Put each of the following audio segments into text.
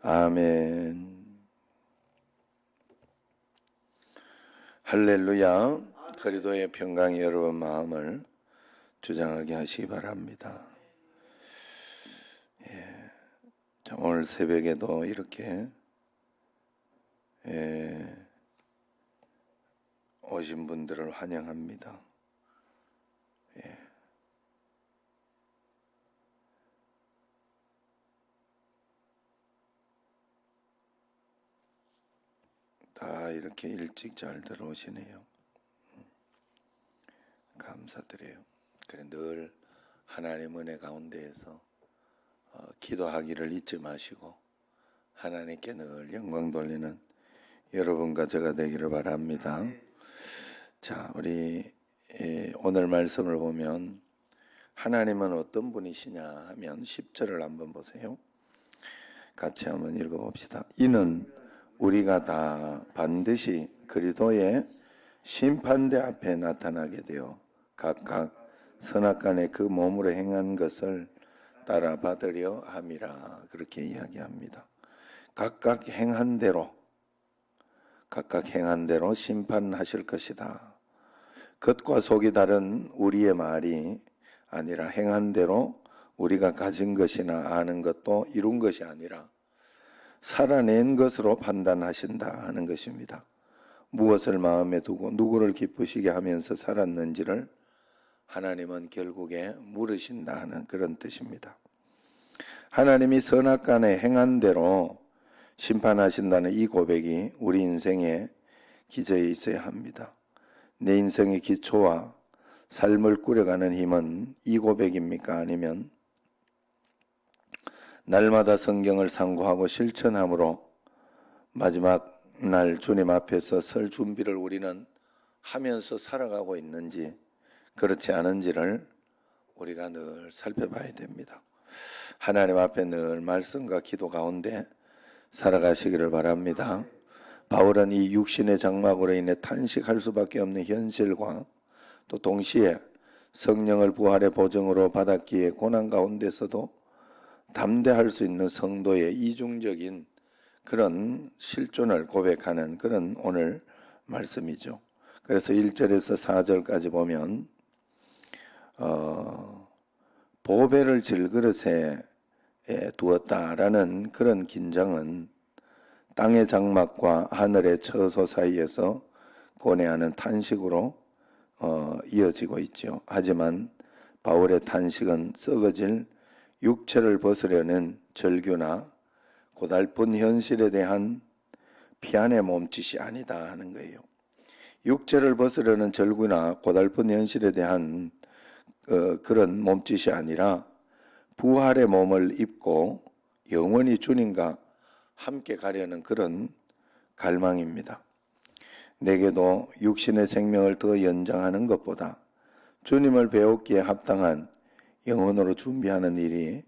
아멘. 할렐루야. 그리스도의 평강이 여러분 마음을 주장하게 하시기 바랍니다. 자, 오늘 새벽에도 이렇게 오신 분들을 환영합니다. 다 이렇게 일찍 잘 들어오시네요. 감사드려요. 그래 늘 하나님 은혜 가운데에서 기도하기를 잊지 마시고 하나님께 늘 영광 돌리는 여러분과 제가 되기를 바랍니다. 자, 우리 오늘 말씀을 보면 하나님은 어떤 분이시냐 하면 10절을 한번 보세요. 같이 한번 읽어봅시다. 이는 우리가 다 반드시 그리스도의 심판대 앞에 나타나게 되어 각각 선악간에 그 몸으로 행한 것을 따라 받으려 함이라. 그렇게 이야기합니다. 각각 행한 대로 심판하실 것이다. 겉과 속이 다른 우리의 말이 아니라 행한 대로 우리가 가진 것이나 아는 것도 이룬 것이 아니라 살아낸 것으로 판단하신다 하는 것입니다. 무엇을 마음에 두고 누구를 기쁘시게 하면서 살았는지를 하나님은 결국에 물으신다 하는 그런 뜻입니다. 하나님이 선악간에 행한 대로 심판하신다는 이 고백이 우리 인생에 기저에 있어야 합니다. 내 인생의 기초와 삶을 꾸려가는 힘은 이 고백입니까? 아니면 날마다 성경을 상고하고 실천함으로 마지막 날 주님 앞에서 설 준비를 우리는 하면서 살아가고 있는지 그렇지 않은지를 우리가 늘 살펴봐야 됩니다. 하나님 앞에 늘 말씀과 기도 가운데 살아가시기를 바랍니다. 바울은 이 육신의 장막으로 인해 탄식할 수밖에 없는 현실과 또 동시에 성령을 부활의 보증으로 받았기에 고난 가운데서도 담대할 수 있는 성도의 이중적인 그런 실존을 고백하는 그런 오늘 말씀이죠. 그래서 1절에서 4절까지 보면 보배를 질그릇에 두었다라는 그런 긴장은 땅의 장막과 하늘의 처소 사이에서 고뇌하는 탄식으로 이어지고 있죠. 하지만 바울의 탄식은 썩어질 육체를 벗으려는 절규나 고달픈 현실에 대한 피안의 몸짓이 아니다 하는 거예요. 육체를 벗으려는 절규나 고달픈 현실에 대한 그런 몸짓이 아니라 부활의 몸을 입고 영원히 주님과 함께 가려는 그런 갈망입니다. 내게도 육신의 생명을 더 연장하는 것보다 주님을 배우기에 합당한 영혼으로 준비하는 일이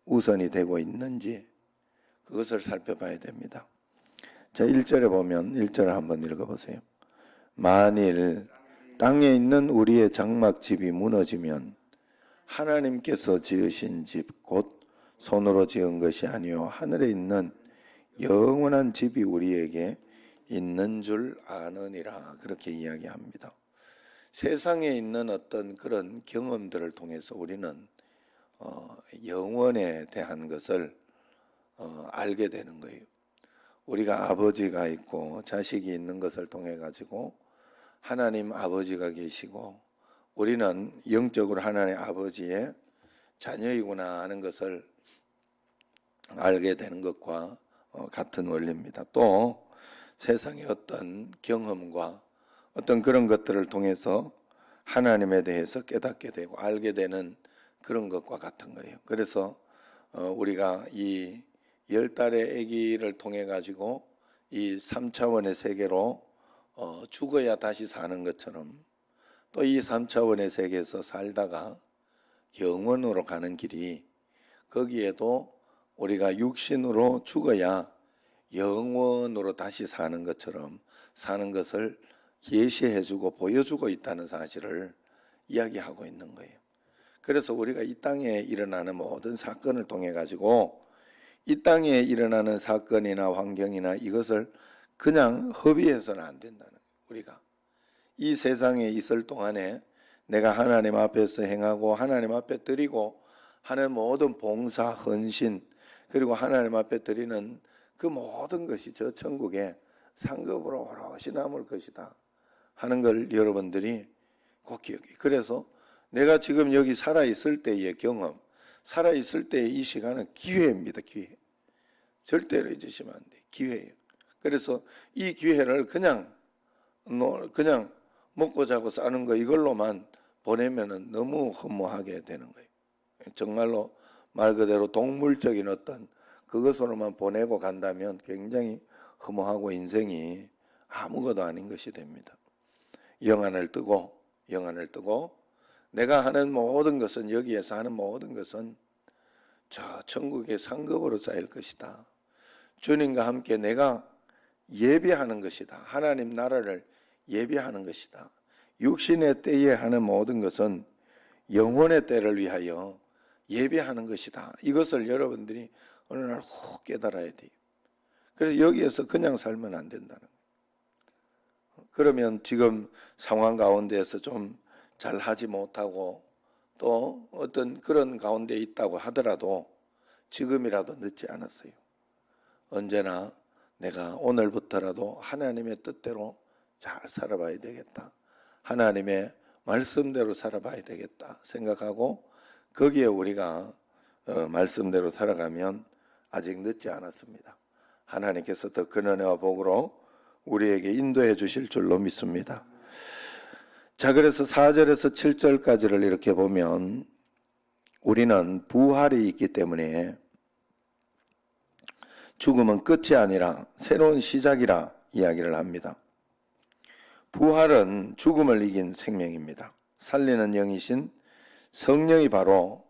우선이 되고 있는지 그것을 살펴봐야 됩니다. 자, 1절에 보면 1절을 한번 읽어보세요. 만일 땅에 있는 우리의 장막집이 무너지면 하나님께서 지으신 집 곧 손으로 지은 것이 아니요 하늘에 있는 영원한 집이 우리에게 있는 줄 아느니라. 그렇게 이야기합니다. 세상에 있는 어떤 그런 경험들을 통해서 우리는 영원에 대한 것을 알게 되는 거예요. 우리가 아버지가 있고 자식이 있는 것을 통해 가지고 하나님 아버지가 계시고 우리는 영적으로 하나님 아버지의 자녀이구나 하는 것을 알게 되는 것과 같은 원리입니다. 또 세상의 어떤 경험과 어떤 그런 것들을 통해서 하나님에 대해서 깨닫게 되고 알게 되는 그런 것과 같은 거예요. 그래서 우리가 이 10달의 아기를 통해 가지고 이 3차원의 세계로 죽어야 다시 사는 것처럼 또 이 3차원의 세계에서 살다가 영원으로 가는 길이 거기에도 우리가 육신으로 죽어야 영원으로 다시 사는 것처럼 사는 것을 예시해주고 보여주고 있다는 사실을 이야기하고 있는 거예요. 그래서 우리가 이 땅에 일어나는 모든 사건을 통해 가지고 이 땅에 일어나는 사건이나 환경이나 이것을 그냥 허비해서는 안 된다는 거예요. 우리가 이 세상에 있을 동안에 내가 하나님 앞에서 행하고 하나님 앞에 드리고 하는 모든 봉사, 헌신, 그리고 하나님 앞에 드리는 그 모든 것이 저 천국에 상급으로 오롯이 남을 것이다 하는 걸 여러분들이 꼭 기억해. 그래서 내가 지금 여기 살아있을 때의 경험, 살아있을 때의 이 시간은 기회입니다. 기회. 절대로 잊으시면 안 돼요. 기회예요. 그래서 이 기회를 그냥 먹고 자고 사는 거 이걸로만 보내면은 너무 허무하게 되는 거예요. 정말로 말 그대로 동물적인 어떤 그것으로만 보내고 간다면 굉장히 허무하고 인생이 아무것도 아닌 것이 됩니다. 영안을 뜨고 내가 하는 모든 것은, 여기에서 하는 모든 것은 저 천국의 상급으로 쌓일 것이다. 주님과 함께 내가 예배하는 것이다. 하나님 나라를 예배하는 것이다. 육신의 때에 하는 모든 것은 영혼의 때를 위하여 예배하는 것이다. 이것을 여러분들이 어느 날 훅 깨달아야 돼요. 그래서 여기에서 그냥 살면 안 된다는 거예요. 그러면 지금 상황 가운데에서 좀 잘하지 못하고 또 어떤 그런 가운데 있다고 하더라도 지금이라도 늦지 않았어요. 언제나 내가 오늘부터라도 하나님의 뜻대로 잘 살아봐야 되겠다. 하나님의 말씀대로 살아봐야 되겠다 생각하고 거기에 우리가 말씀대로 살아가면 아직 늦지 않았습니다. 하나님께서 더 큰 은혜와 복으로 우리에게 인도해 주실 줄로 믿습니다. 자, 그래서 4절에서 7절까지를 이렇게 보면 우리는 부활이 있기 때문에 죽음은 끝이 아니라 새로운 시작이라 이야기를 합니다. 부활은 죽음을 이긴 생명입니다. 살리는 영이신 성령이 바로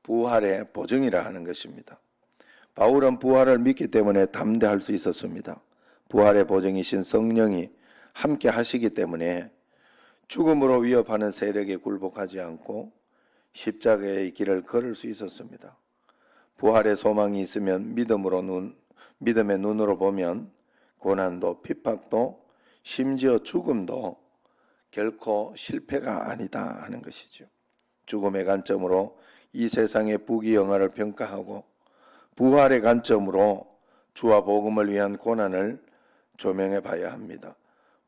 부활의 보증이라 하는 것입니다. 바울은 부활을 믿기 때문에 담대할 수 있었습니다. 부활의 보증이신 성령이 함께 하시기 때문에 죽음으로 위협하는 세력에 굴복하지 않고 십자가의 길을 걸을 수 있었습니다. 부활의 소망이 있으면 믿음의 눈으로 보면 고난도, 핍박도, 심지어 죽음도 결코 실패가 아니다 하는 것이죠. 죽음의 관점으로 이 세상의 부귀영화를 평가하고 부활의 관점으로 주와 복음을 위한 고난을 조명해 봐야 합니다.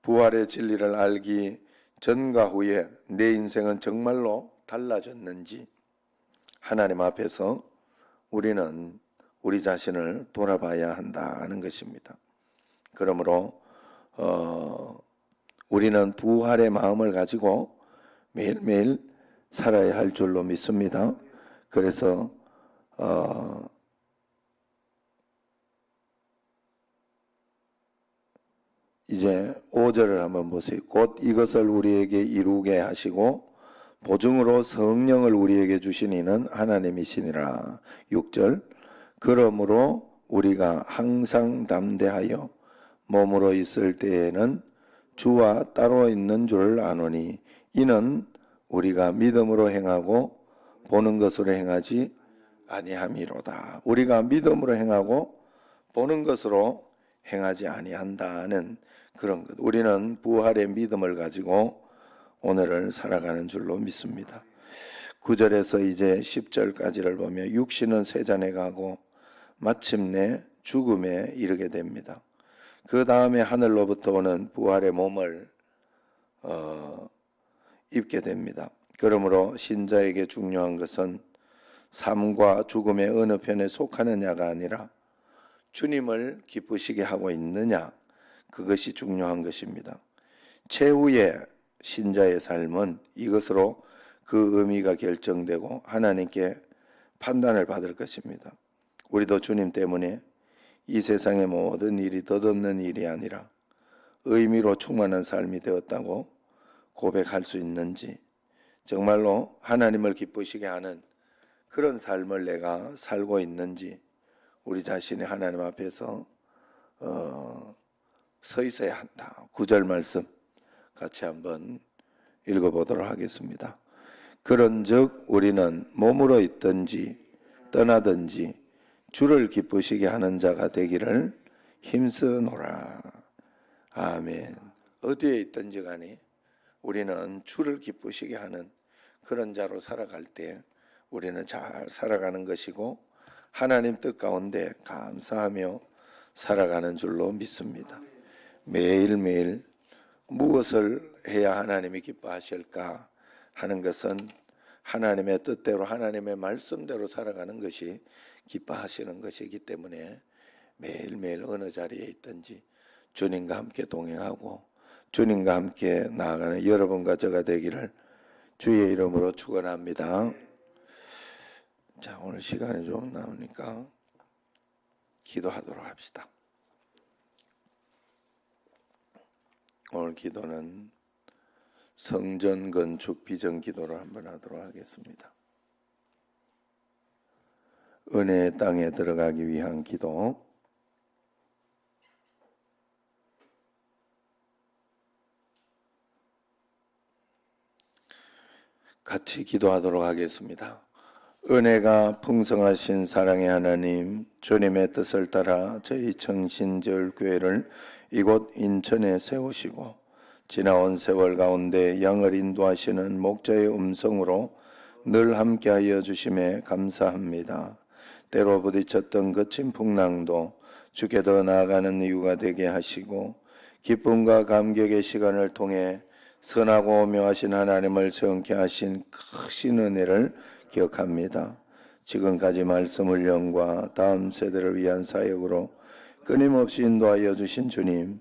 부활의 진리를 알기 전과 후에 내 인생은 정말로 달라졌는지 하나님 앞에서 우리는 우리 자신을 돌아봐야 한다는 것입니다. 그러므로 우리는 부활의 마음을 가지고 매일매일 살아야 할 줄로 믿습니다. 그래서 이제 5절을 한번 보세요. 곧 이것을 우리에게 이루게 하시고 보증으로 성령을 우리에게 주시니는 하나님이시니라. 6절 그러므로 우리가 항상 담대하여 몸으로 있을 때에는 주와 따로 있는 줄 아노니 이는 우리가 믿음으로 행하고 보는 것으로 행하지 아니함이로다. 우리가 믿음으로 행하고 보는 것으로 행하지 아니한다는 그런 것. 우리는 부활의 믿음을 가지고 오늘을 살아가는 줄로 믿습니다. 9절에서 이제 10절까지를 보면 육신은 세잔에 가고 마침내 죽음에 이르게 됩니다. 그 다음에 하늘로부터 오는 부활의 몸을 입게 됩니다. 그러므로 신자에게 중요한 것은 삶과 죽음의 어느 편에 속하느냐가 아니라 주님을 기쁘시게 하고 있느냐, 그것이 중요한 것입니다. 최후의 신자의 삶은 이것으로 그 의미가 결정되고 하나님께 판단을 받을 것입니다. 우리도 주님 때문에 이 세상의 모든 일이 덧없는 일이 아니라 의미로 충만한 삶이 되었다고 고백할 수 있는지, 정말로 하나님을 기쁘시게 하는 그런 삶을 내가 살고 있는지 우리 자신이 하나님 앞에서 서 있어야 한다. 9절 말씀 같이 한번 읽어보도록 하겠습니다. 그런즉 우리는 몸으로 있든지 떠나든지 주를 기쁘시게 하는 자가 되기를 힘쓰노라. 아멘. 어디에 있든지 간에 우리는 주를 기쁘시게 하는 그런 자로 살아갈 때 우리는 잘 살아가는 것이고 하나님 뜻 가운데 감사하며 살아가는 줄로 믿습니다. 매일매일 무엇을 해야 하나님이 기뻐하실까 하는 것은 하나님의 뜻대로 하나님의 말씀대로 살아가는 것이 기뻐하시는 것이기 때문에 매일매일 어느 자리에 있든지 주님과 함께 동행하고 주님과 함께 나아가는 여러분과 저가 되기를 주의 이름으로 축원합니다. 자, 오늘 시간이 좀 남으니까 기도하도록 합시다. 오늘 기도는 성전 건축 비전 기도를 한번 하도록 하겠습니다. 은혜의 땅에 들어가기 위한 기도. 같이 기도하도록 하겠습니다. 은혜가 풍성하신 사랑의 하나님, 주님의 뜻을 따라 저희 청신제일교회를 이곳 인천에 세우시고 지나온 세월 가운데 양을 인도하시는 목자의 음성으로 늘 함께하여 주심에 감사합니다. 때로 부딪혔던 거친 풍랑도 주께 더 나아가는 이유가 되게 하시고 기쁨과 감격의 시간을 통해 선하고 오묘하신 하나님을 정케 하신 크신 은혜를 기억합니다. 지금까지 말씀 훈련과 다음 세대를 위한 사역으로 끊임없이 인도하여 주신 주님,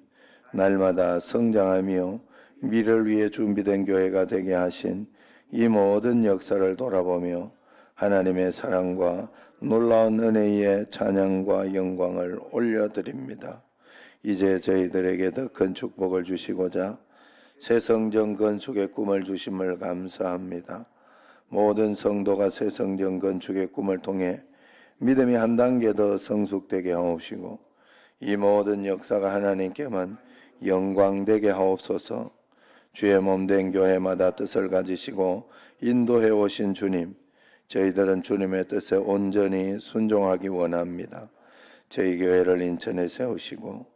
날마다 성장하며 미래를 위해 준비된 교회가 되게 하신 이 모든 역사를 돌아보며 하나님의 사랑과 놀라운 은혜의 찬양과 영광을 올려드립니다. 이제 저희들에게 더 큰 축복을 주시고자 새 성전 건축의 꿈을 주심을 감사합니다. 모든 성도가 새 성전 건축의 꿈을 통해 믿음이 한 단계 더 성숙되게 하옵시고 이 모든 역사가 하나님께만 영광되게 하옵소서. 주의 몸된 교회마다 뜻을 가지시고 인도해 오신 주님, 저희들은 주님의 뜻에 온전히 순종하기 원합니다. 저희 교회를 인천에 세우시고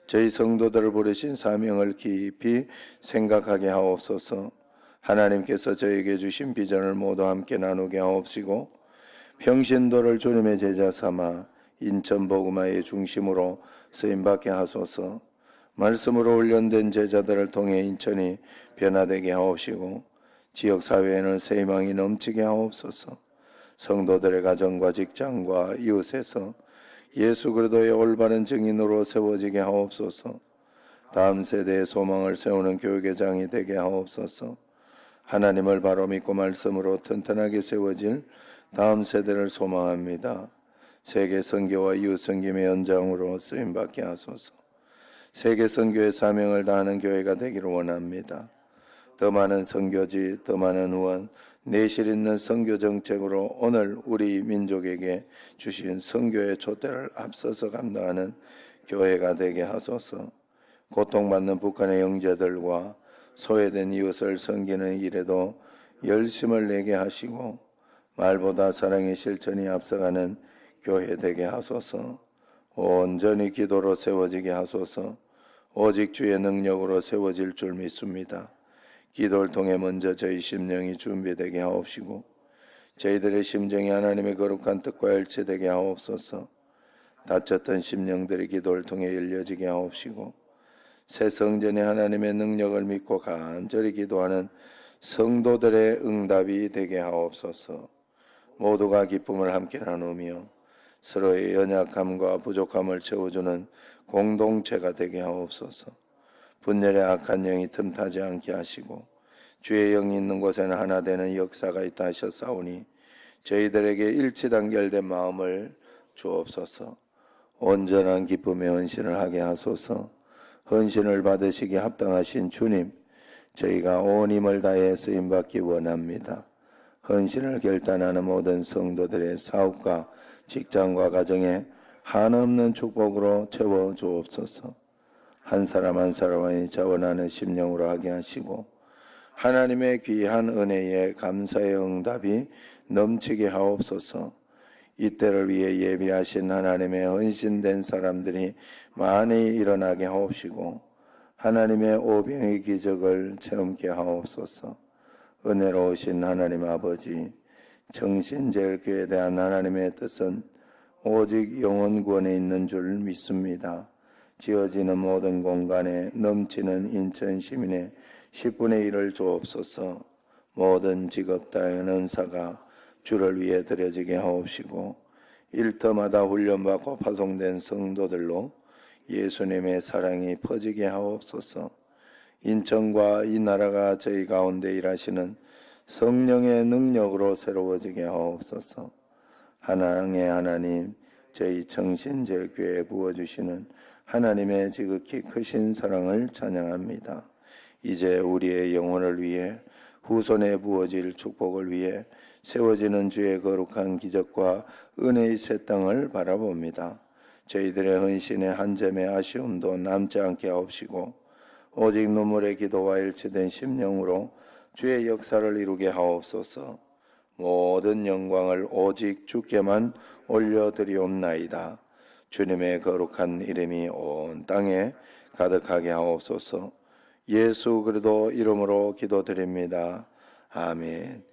저희 성도들을 부르신 사명을 깊이 생각하게 하옵소서. 하나님께서 저에게 주신 비전을 모두 함께 나누게 하옵시고 평신도를 주님의 제자 삼아 인천 복음화의 중심으로 쓰임받게 하소서. 말씀으로 훈련된 제자들을 통해 인천이 변화되게 하옵시고 지역사회에는 새 희망이 넘치게 하옵소서. 성도들의 가정과 직장과 이웃에서 예수 그리스도의 올바른 증인으로 세워지게 하옵소서. 다음 세대의 소망을 세우는 교육의장이 되게 하옵소서. 하나님을 바로 믿고 말씀으로 튼튼하게 세워질 다음 세대를 소망합니다. 세계 선교와 이웃 선김의 연장으로 쓰임받게 하소서. 세계 선교의 사명을 다하는 교회가 되기를 원합니다. 더 많은 선교지, 더 많은 후원, 내실 있는 선교 정책으로 오늘 우리 민족에게 주신 선교의 촛대를 앞서서 감당하는 교회가 되게 하소서. 고통받는 북한의 형제들과 소외된 이웃을 섬기는 일에도 열심을 내게 하시고 말보다 사랑의 실천이 앞서가는 교회 되게 하소서. 온전히 기도로 세워지게 하소서. 오직 주의 능력으로 세워질 줄 믿습니다. 기도를 통해 먼저 저희 심령이 준비되게 하옵시고 저희들의 심정이 하나님의 거룩한 뜻과 일치되게 하옵소서. 다쳤던 심령들의 기도를 통해 열려지게 하옵시고 새 성전의 하나님의 능력을 믿고 간절히 기도하는 성도들의 응답이 되게 하옵소서. 모두가 기쁨을 함께 나누며 서로의 연약함과 부족함을 채워주는 공동체가 되게 하옵소서. 분열의 악한 영이 틈타지 않게 하시고 주의 영이 있는 곳에는 하나 되는 역사가 있다 하셨사오니 저희들에게 일치단결된 마음을 주옵소서. 온전한 기쁨의 헌신을 하게 하소서. 헌신을 받으시기에 합당하신 주님, 저희가 온 힘을 다해 쓰임받기 원합니다. 헌신을 결단하는 모든 성도들의 사업과 직장과 가정에 한없는 축복으로 채워 주옵소서. 한 사람 한 사람이 자원하는 심령으로 하게 하시고 하나님의 귀한 은혜에 감사의 응답이 넘치게 하옵소서. 이때를 위해 예비하신 하나님의 헌신된 사람들이 많이 일어나게 하옵시고 하나님의 오병의 기적을 체험케 하옵소서. 은혜로우신 하나님 아버지, 정신제일교회에 대한 하나님의 뜻은 오직 영혼 구원에 있는 줄 믿습니다. 지어지는 모든 공간에 넘치는 인천 시민의 10분의 1을 주옵소서. 모든 직업 다양한 은사가 주를 위해 드려지게 하옵시고 일터마다 훈련받고 파송된 성도들로 예수님의 사랑이 퍼지게 하옵소서. 인천과 이 나라가 저희 가운데 일하시는 성령의 능력으로 새로워지게 하옵소서. 하나님의 하나님, 저희 정신제일교회에 부어주시는 하나님의 지극히 크신 사랑을 찬양합니다. 이제 우리의 영혼을 위해 후손에 부어질 축복을 위해 세워지는 주의 거룩한 기적과 은혜의 새 땅을 바라봅니다. 저희들의 헌신의 한 점의 아쉬움도 남지 않게 하옵시고 오직 눈물의 기도와 일치된 심령으로 주의 역사를 이루게 하옵소서. 모든 영광을 오직 주께만 올려드리옵나이다. 주님의 거룩한 이름이 온 땅에 가득하게 하옵소서. 예수 그리스도 이름으로 기도드립니다. 아멘.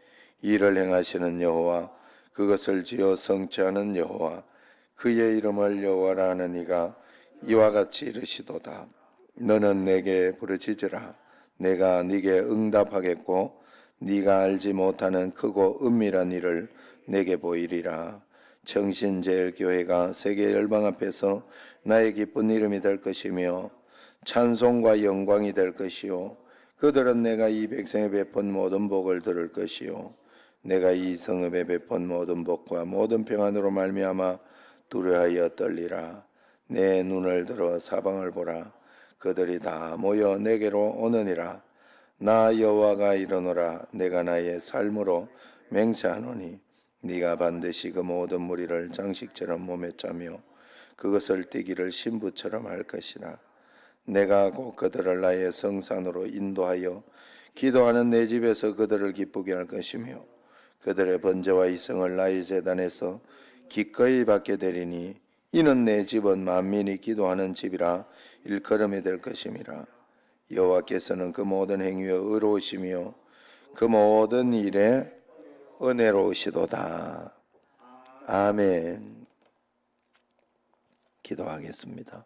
이를 행하시는 여호와, 그것을 지어 성취하는 여호와, 그의 이름을 여호와라 하는 이가 이와 같이 이르시도다. 너는 내게 부르짖으라. 내가 네게 응답하겠고 네가 알지 못하는 크고 은밀한 일을 내게 보이리라. 정신제일교회가 세계 열방 앞에서 나의 기쁜 이름이 될 것이며 찬송과 영광이 될 것이요 그들은 내가 이 백성에 베푼 모든 복을 들을 것이요 내가 이 성읍에 베푼 모든 복과 모든 평안으로 말미암아 두려워하여 떨리라. 내 눈을 들어 사방을 보라. 그들이 다 모여 내게로 오느니라. 나 여호와가 이르노라. 내가 나의 삶으로 맹세하노니 네가 반드시 그 모든 무리를 장식처럼 몸에 짜며 그것을 띠기를 신부처럼 할 것이라. 내가 곧 그들을 나의 성산으로 인도하여 기도하는 내 집에서 그들을 기쁘게 할 것이며 그들의 번제와 이성을 나의 제단에서 기꺼이 받게 되리니 이는 내 집은 만민이 기도하는 집이라 일컬음이 될 것임이라. 여호와께서는 그 모든 행위에 의로우시며 그 모든 일에 은혜로우시도다. 아멘. 기도하겠습니다.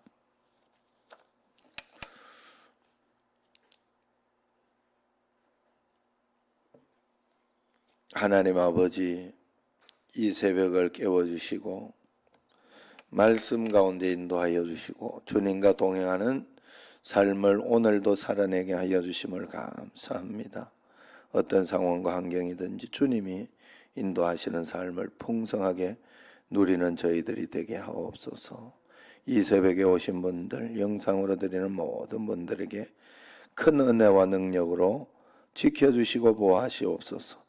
하나님 아버지, 이 새벽을 깨워주시고 말씀 가운데 인도하여 주시고 주님과 동행하는 삶을 오늘도 살아내게 하여 주심을 감사합니다. 어떤 상황과 환경이든지 주님이 인도하시는 삶을 풍성하게 누리는 저희들이 되게 하옵소서. 이 새벽에 오신 분들, 영상으로 드리는 모든 분들에게 큰 은혜와 능력으로 지켜주시고 보호하시옵소서.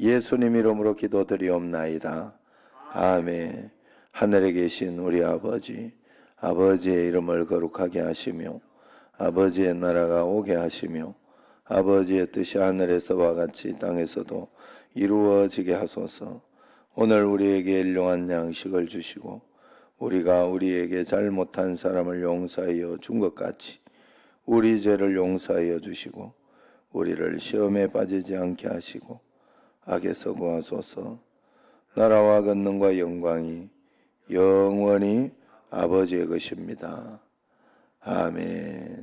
예수님 이름으로 기도드리옵나이다. 아멘. 하늘에 계신 우리 아버지, 아버지의 이름을 거룩하게 하시며 아버지의 나라가 오게 하시며 아버지의 뜻이 하늘에서와 같이 땅에서도 이루어지게 하소서. 오늘 우리에게 일용할 양식을 주시고 우리가 우리에게 잘못한 사람을 용서하여 준 것 같이 우리 죄를 용서하여 주시고 우리를 시험에 빠지지 않게 하시고 악에서 구하소서. 나라와 권능과 영광이 영원히 아버지의 것입니다. 아멘.